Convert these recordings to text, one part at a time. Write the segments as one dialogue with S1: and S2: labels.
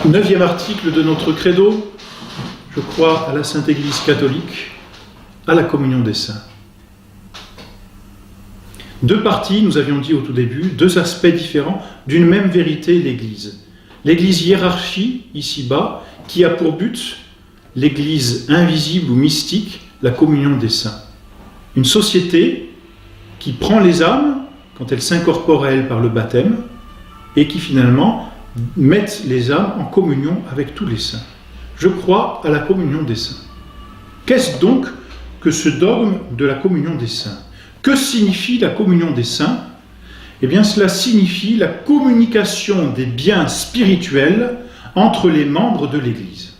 S1: Neuvième article de notre credo, je crois à la Sainte Église catholique, à la communion des saints. Deux parties, nous avions dit au tout début, deux aspects différents d'une même vérité, l'Église. L'Église hiérarchie, ici-bas, qui a pour but l'Église invisible ou mystique, la communion des saints. Une société qui prend les âmes, quand elles s'incorporent à elle par le baptême, et qui finalement mettent les âmes en communion avec tous les saints. Je crois à la communion des saints. Qu'est-ce donc que ce dogme de la communion des saints ? Que signifie la communion des saints ? Eh bien, cela signifie la communication des biens spirituels entre les membres de l'Église.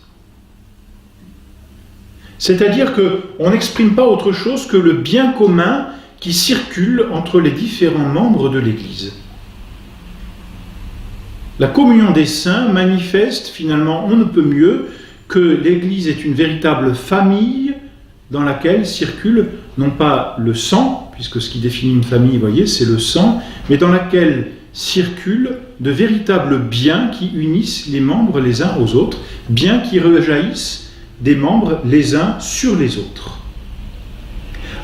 S1: C'est-à-dire qu'on n'exprime pas autre chose que le bien commun qui circule entre les différents membres de l'Église. La communion des saints manifeste finalement, on ne peut mieux, que l'Église est une véritable famille dans laquelle circule non pas le sang, puisque ce qui définit une famille, vous voyez, c'est le sang, mais dans laquelle circulent de véritables biens qui unissent les membres les uns aux autres, biens qui rejaillissent des membres les uns sur les autres.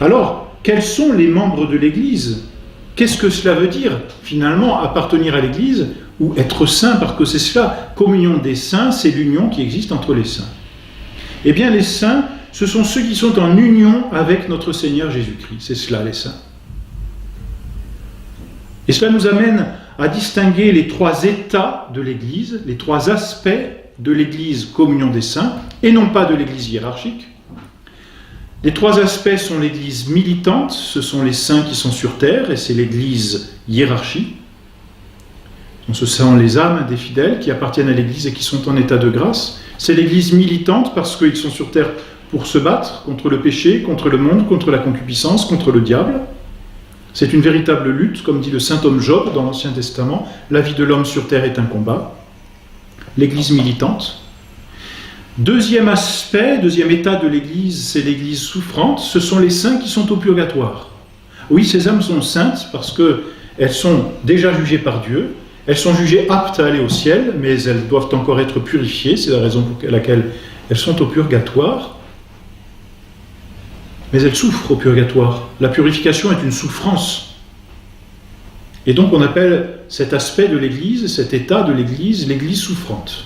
S1: Alors, quels sont les membres de l'Église ? Qu'est-ce que cela veut dire, finalement, appartenir à l'Église ou être saint, parce que c'est cela, communion des saints, c'est l'union qui existe entre les saints. Eh bien, les saints, ce sont ceux qui sont en union avec notre Seigneur Jésus-Christ. C'est cela, les saints. Et cela nous amène à distinguer les trois états de l'Église, les trois aspects de l'Église communion des saints, et non pas de l'Église hiérarchique. Les trois aspects sont l'Église militante, ce sont les saints qui sont sur terre, et c'est l'Église hiérarchie. Ce sont les âmes des fidèles qui appartiennent à l'Église et qui sont en état de grâce. C'est l'Église militante parce qu'ils sont sur terre pour se battre contre le péché, contre le monde, contre la concupiscence, contre le diable. C'est une véritable lutte, comme dit le saint homme Job dans l'Ancien Testament. La vie de l'homme sur terre est un combat. L'Église militante. Deuxième aspect, deuxième état de l'Église, c'est l'Église souffrante. Ce sont les saints qui sont au purgatoire. Oui, ces âmes sont saintes parce qu'elles sont déjà jugées par Dieu. Elles sont jugées aptes à aller au ciel, mais elles doivent encore être purifiées. C'est la raison pour laquelle elles sont au purgatoire. Mais elles souffrent au purgatoire. La purification est une souffrance. Et donc on appelle cet aspect de l'Église, cet état de l'Église, l'Église souffrante.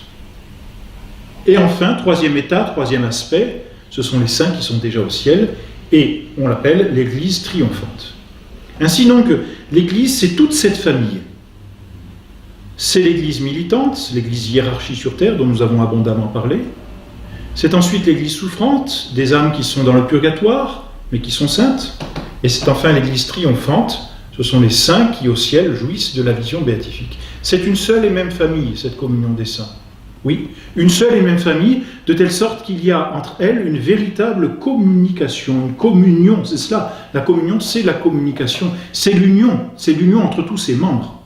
S1: Et enfin, troisième état, troisième aspect, ce sont les saints qui sont déjà au ciel, et on l'appelle l'Église triomphante. Ainsi donc, l'Église, c'est toute cette famille. C'est l'Église militante, l'Église hiérarchie sur terre, dont nous avons abondamment parlé. C'est ensuite l'Église souffrante, des âmes qui sont dans le purgatoire, mais qui sont saintes. Et c'est enfin l'Église triomphante, ce sont les saints qui, au ciel, jouissent de la vision béatifique. C'est une seule et même famille, cette communion des saints. Oui, une seule et même famille, de telle sorte qu'il y a entre elles une véritable communication, une communion, c'est cela. La communion, c'est la communication, c'est l'union entre tous ses membres.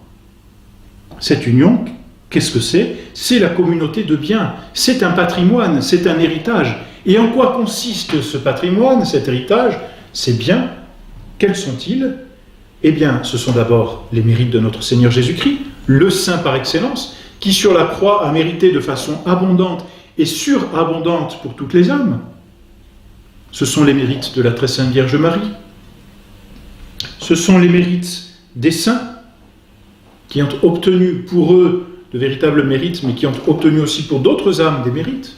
S1: Cette union, qu'est-ce que c'est ? C'est la communauté de biens, c'est un patrimoine, c'est un héritage. Et en quoi consiste ce patrimoine, cet héritage, ces biens ? Quels sont-ils ? Eh bien, ce sont d'abord les mérites de notre Seigneur Jésus-Christ, le Saint par excellence, qui sur la croix a mérité de façon abondante et surabondante pour toutes les âmes. Ce sont les mérites de la très sainte Vierge Marie. Ce sont les mérites des saints, qui ont obtenu pour eux de véritables mérites, mais qui ont obtenu aussi pour d'autres âmes des mérites.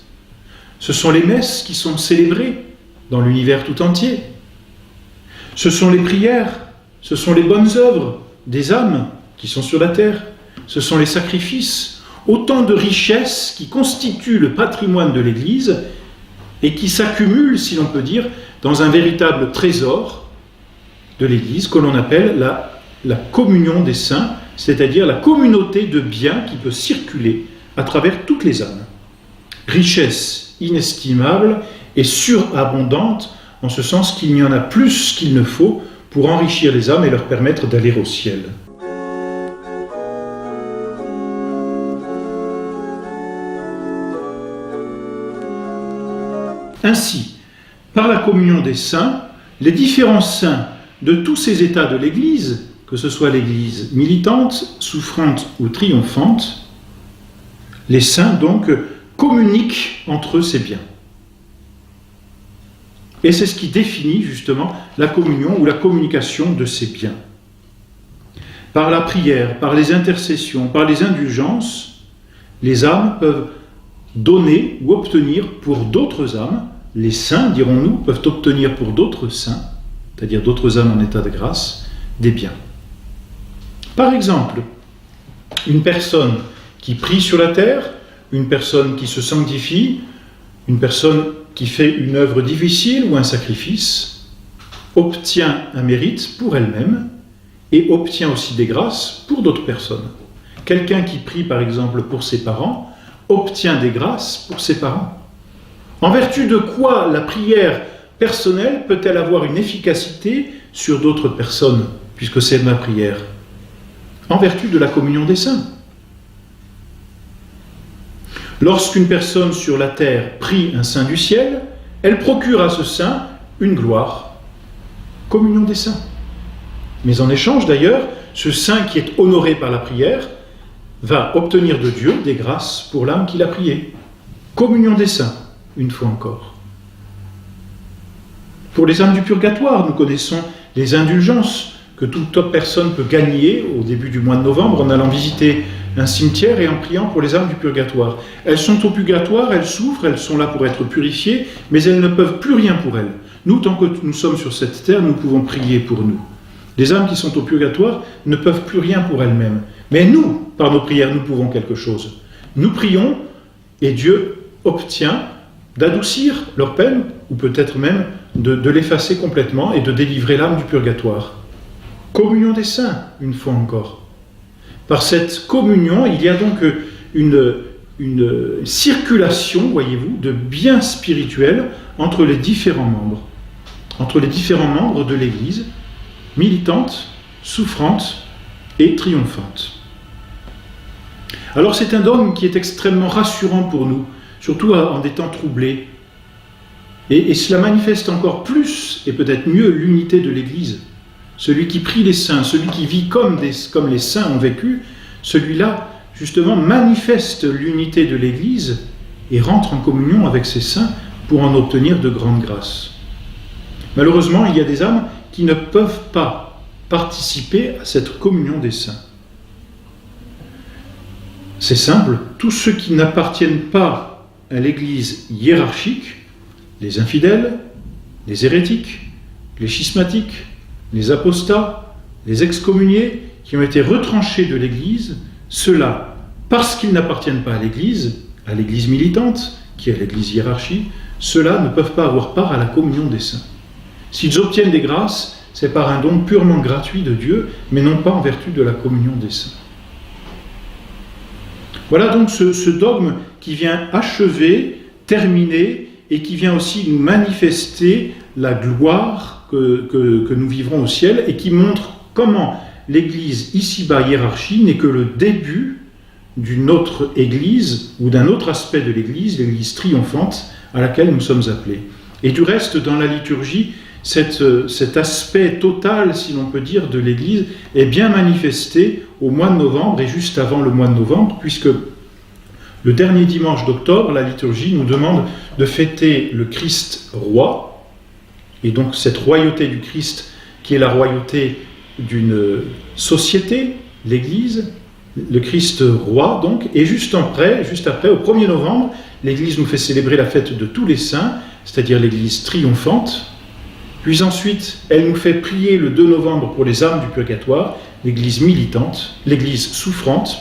S1: Ce sont les messes qui sont célébrées dans l'univers tout entier. Ce sont les prières, ce sont les bonnes œuvres des âmes qui sont sur la terre. Ce sont les sacrifices, autant de richesses qui constituent le patrimoine de l'Église et qui s'accumulent, si l'on peut dire, dans un véritable trésor de l'Église que l'on appelle la communion des saints, c'est-à-dire la communauté de biens qui peut circuler à travers toutes les âmes. Richesse inestimable et surabondante, en ce sens qu'il n'y en a plus qu'il ne faut pour enrichir les âmes et leur permettre d'aller au ciel. Ainsi, par la communion des saints, les différents saints de tous ces états de l'Église, que ce soit l'Église militante, souffrante ou triomphante, Les saints, donc, communiquent entre eux ces biens. Et c'est ce qui définit justement la communion ou la communication de ces biens. Par la prière, par les intercessions, par les indulgences, les âmes peuvent donner ou obtenir pour d'autres âmes. Les saints, dirons-nous, peuvent obtenir pour d'autres saints, c'est-à-dire d'autres âmes en état de grâce, des biens. Par exemple, une personne qui prie sur la terre, une personne qui se sanctifie, une personne qui fait une œuvre difficile ou un sacrifice, obtient un mérite pour elle-même et obtient aussi des grâces pour d'autres personnes. Quelqu'un qui prie par exemple pour ses parents obtient des grâces pour ses parents. En vertu de quoi la prière personnelle peut-elle avoir une efficacité sur d'autres personnes, puisque c'est ma prière? En vertu de la communion des saints. Lorsqu'une personne sur la terre prie un saint du ciel, elle procure à ce saint une gloire, communion des saints. Mais en échange d'ailleurs, ce saint qui est honoré par la prière va obtenir de Dieu des grâces pour l'âme qu'il a priée. Communion des saints, une fois encore. Pour les âmes du purgatoire, nous connaissons les indulgences que toute autre personne peut gagner au début du mois de novembre en allant visiter un cimetière et en priant pour les âmes du purgatoire. Elles sont au purgatoire, elles souffrent, elles sont là pour être purifiées, mais elles ne peuvent plus rien pour elles. Nous, tant que nous sommes sur cette terre, nous pouvons prier pour nous. Les âmes qui sont au purgatoire ne peuvent plus rien pour elles-mêmes. Mais nous, par nos prières, nous pouvons quelque chose. Nous prions et Dieu obtient d'adoucir leur peine, ou peut-être même de l'effacer complètement et de délivrer l'âme du purgatoire. Communion des saints, une fois encore. Par cette communion, il y a donc une circulation, voyez-vous, de biens spirituels entre les différents membres de l'Église, militante, souffrante et triomphante. Alors c'est un dogme qui est extrêmement rassurant pour nous, surtout en des temps troublés. Et cela manifeste encore plus, et peut-être mieux, l'unité de l'Église. Celui qui prie les saints, celui qui vit comme les saints ont vécu, celui-là, justement, manifeste l'unité de l'Église et rentre en communion avec ses saints pour en obtenir de grandes grâces. Malheureusement, il y a des âmes qui ne peuvent pas participer à cette communion des saints. C'est simple, tous ceux qui n'appartiennent pas à l'Église hiérarchique, les infidèles, les hérétiques, les schismatiques, les apostats, les excommuniés qui ont été retranchés de l'Église, ceux-là, parce qu'ils n'appartiennent pas à l'Église militante, qui est l'Église hiérarchique, ceux-là ne peuvent pas avoir part à la communion des saints. S'ils obtiennent des grâces, c'est par un don purement gratuit de Dieu, mais non pas en vertu de la communion des saints. Voilà donc ce dogme qui vient achever, terminer, et qui vient aussi nous manifester la gloire que nous vivrons au ciel, et qui montre comment l'Église ici-bas hiérarchie n'est que le début d'une autre Église, ou d'un autre aspect de l'Église triomphante, à laquelle nous sommes appelés. Et du reste, dans la liturgie, cet aspect total, si l'on peut dire, de l'Église est bien manifesté au mois de novembre et juste avant le mois de novembre, puisque le dernier dimanche d'octobre, la liturgie nous demande de fêter le Christ roi, et donc cette royauté du Christ qui est la royauté d'une société, l'Église, le Christ roi donc, et juste après, au 1er novembre, l'Église nous fait célébrer la fête de tous les saints, c'est-à-dire l'Église triomphante. Puis ensuite, elle nous fait prier le 2 novembre pour les âmes du purgatoire, l'Église militante, l'Église souffrante.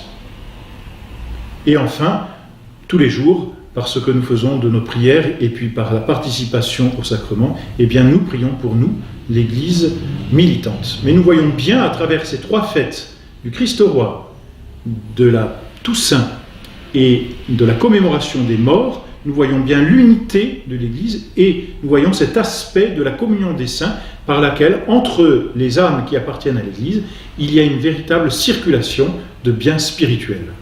S1: Et enfin, tous les jours, par ce que nous faisons de nos prières et puis par la participation au sacrement, eh bien nous prions pour nous, l'Église militante. Mais nous voyons bien à travers ces trois fêtes du Christ roi, de la Toussaint et de la commémoration des morts, nous voyons bien l'unité de l'Église et nous voyons cet aspect de la communion des saints par laquelle, entre les âmes qui appartiennent à l'Église, il y a une véritable circulation de biens spirituels.